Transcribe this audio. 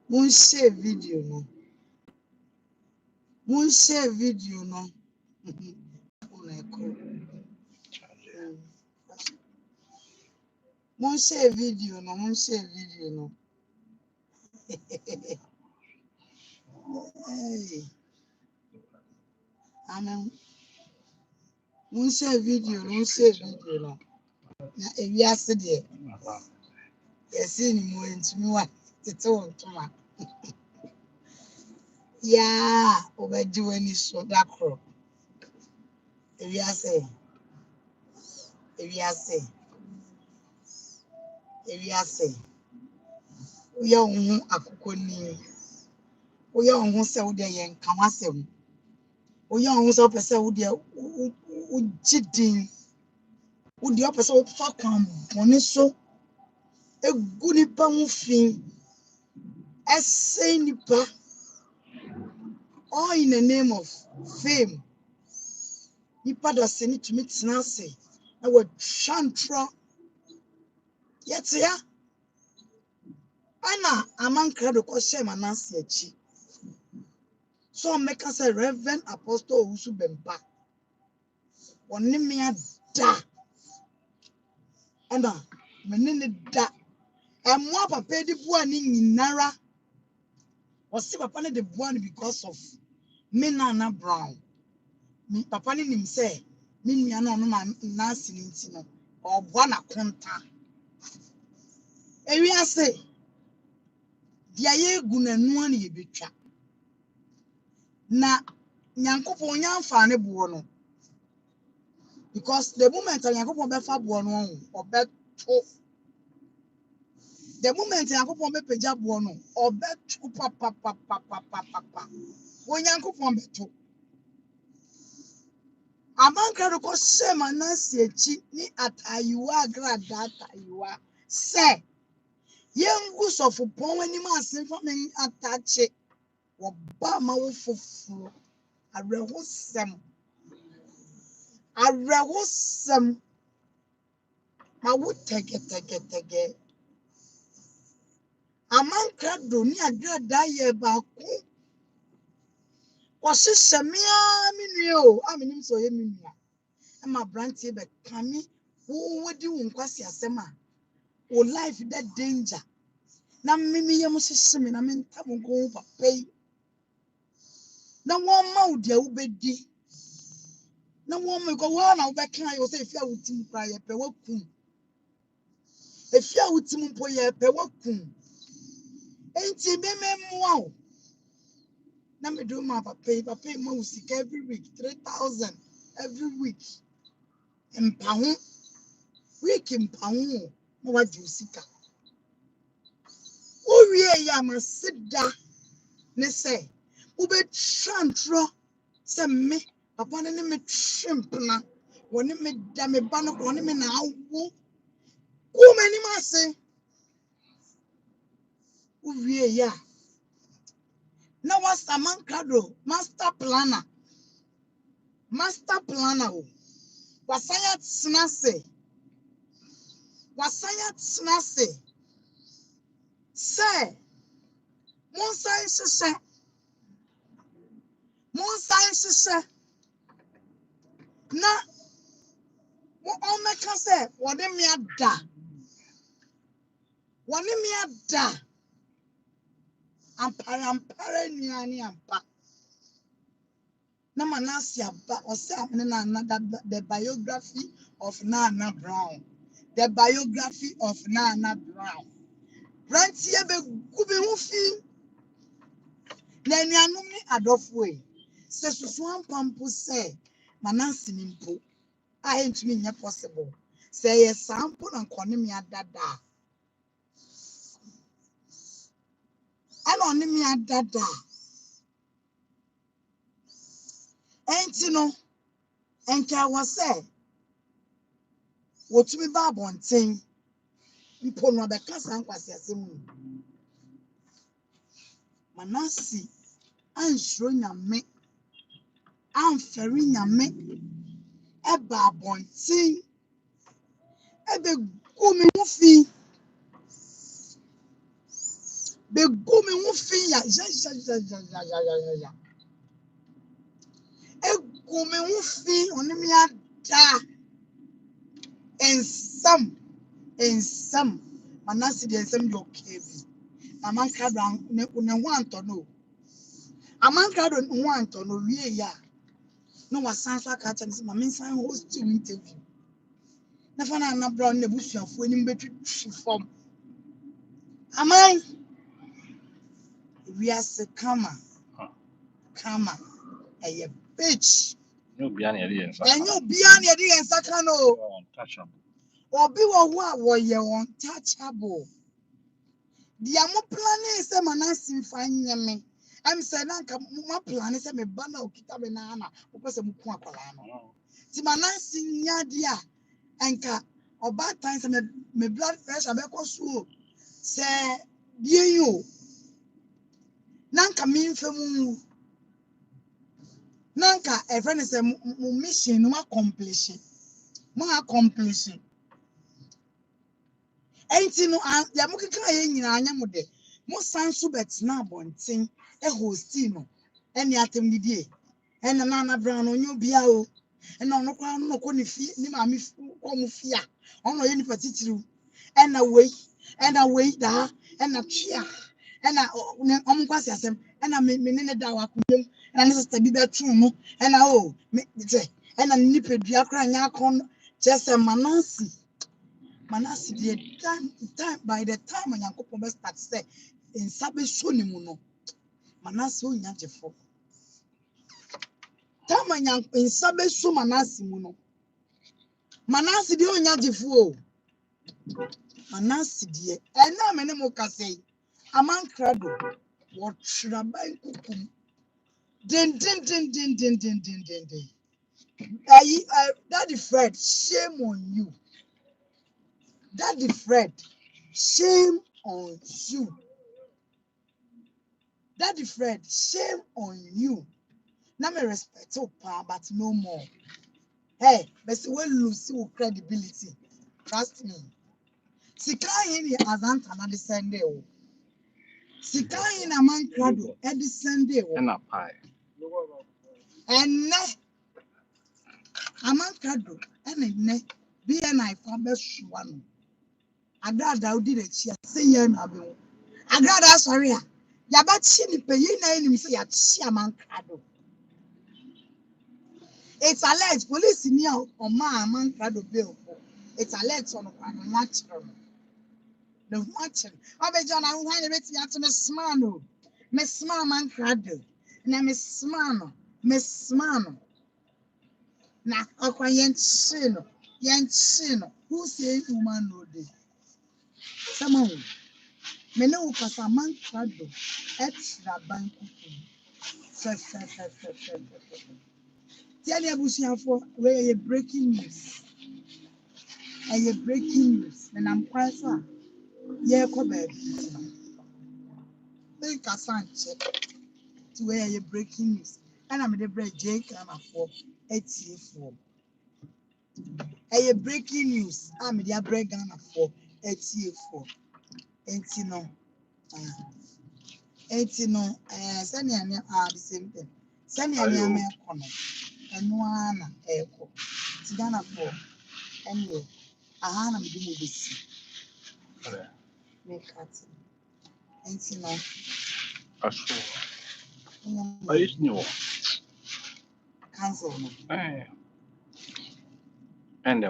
Mun share video no. Mun share video no. Mun share video no. Mun share video no. Hey. Amen. Mun share video no. Mun share video no. Na ewi ase de. Yes, ni mo ntumi wa tete won tuma. Ya, obeji wani so dakro. Ewi ase. Ewi ase. Ewi ase. Uye ohun akoko ni. Uye ohun se wo de yen kan wasem. Uye ohun se opese wo de ujidin. Wo de opese wo fa kan boni so. Egu nipa mu fin. Ese nipa. All in the name of fame. Nipa do se ni tumi tena se. Na wo chantro. Yete ya. Ana Amankrado ko share manase achi. So make us a Reverend Apostle Usu Bemba. Onimia da. Ana menene da. Emwa papa di bua ni nyinara. Osi papa ne de bua ni because of me na Brown. Mi papa ni nim say me nua no na nti no. Obua na konta. Ewi ase dia ye gu na nu an ye betwa. Na Nyankopon nya mfa ne bo no. Because the moment Nyankopon be fa bo no obeto. The moment Nyankopon be peja bo no obeto pa. Wo Nyankopon beto. Amankrado ko se manase echi ni atayiwa grada atayiwa. Se yengu sofopon wani ma asemfa men atache. Oba ma wo foforo. Arehosem. Ma wo tege. Amankrado ni agrada ye ba ku. Kwase semia minio. Aminim so ye minua. Ama brantie be kami. Wo wodi wo nkwase asema. O life that danger. Na mimi ye mo seseme na menta mo go papa yi. Na won ma wo dia wo bedi. Na won me go wa na wo be kan yo say fia wutim pra ye pe wakum. Efia wutim mpo ye pe wakum. Enti be memwa o. Na me do my papa ma wo sika every week 3,000 every week. Empa week empa ho ma wa ju sika. O wie ya ma sida ne say wo be chantro se me papa ne me trimpna woni me da me ba no woni me na awo ku mani ma se o wie ya na was Amankrado master planner o wasanya tsena se say mon sai na wo on meka say wode me ada ampara nuani ampa na manasi aba o say amene na the biography of Nana Brown. Rantie be gubi hu fi na nuanum ni adofo e se susu ampampo say manasi ni mpo a entumi nya possible say ye sample na nkone me adada ana oni me adada enti no enka wo say wotumi ba abonten mpo no be kasa nkwase asemu manasi anshro nyame amferi nyame eba abonten ebe gumi fi Be go me wo fin ya. Ya. E go me wo fin oni mi ada. In some manasi de ensam yo kevi. Amankrado ne ho anto no. Amankrado ho anto no wie ya. No wasan so aka chan se ma mensan host interview. Na fa na brown na busuafo ni mbetwitwi form. Aman we are kama a bitch. No biani edi ensa. And you biani edi ensa kano. Untouchable. Obi wo ye untouchable. The amo planning se manasi mfanye me. I'm saying nanka my plan is me bana okita me na ana. Opese mu ku akwala no. Ti manasi nya dia enka oba time se me blood pressure be ko so. Se die yo. Nanka mi mfemu nanka a friend is a mission no accomplish. Mo accomplish. Enti no ya mo keka ye nyina anya mo de. Mo san so bet na abonten e hosti no. Eni atem didie. Ena na brown onyo bia o. Ena ono kwa no ko ni fi ni ma mi ko mo fi a. Ono ye ni patitiru. Ena wei da. Ena twia. Ena omo kwase asem. Ena me ne da wa kudem. Ena ne sister bi betu no. Ena o me je. Ena ni pedua kra nya akon just a manasi the time by the time Yankopon be start say in sabe so ni mu no manasi onya jefo time in sabe so manasi mu no manasi de onya jefo o manasi de ena me ne mo ka say Amankrado what shraban kukum den Daddy Fred, shame on you. Daddy Fred, shame on you. Daddy Fred, shame on you. Now me respect your power, but no more. Hey, but we lose your credibility. Trust me. Sika yini azanta na descende o. Sika yini Amankrado e descende o. Ena pie. Enne Amankrado enne bi na ifa be suwa no. Agrada odi de chia se ye na be wo. Agrada sorry a. Ya ba chi ni pe yi na enim se ya chi Amankrado. It's alleged police near Oma Amankrado bill. It's alleged on a natural. The watching. I be John, I'm going to bet you to Miss Mano. Miss Amankrado. Na Miss Mano. Na Aqua Yenchino. Who say woman no day? Someone. Me know because Amankrado. Extra bank. Tell you for where you breaking news. And you breaking news. And I'm quite sure. Yeah, come back. Think a check to where you breaking news. And I'm the break Jake and for 84. And you breaking news. I'm the break Ghana for 84. Send you the same thing. Send you a corner. And one echo. Ghana for anyway. I'm the movie. Make it. Aso. Ayis ni wo. Cancel. Ende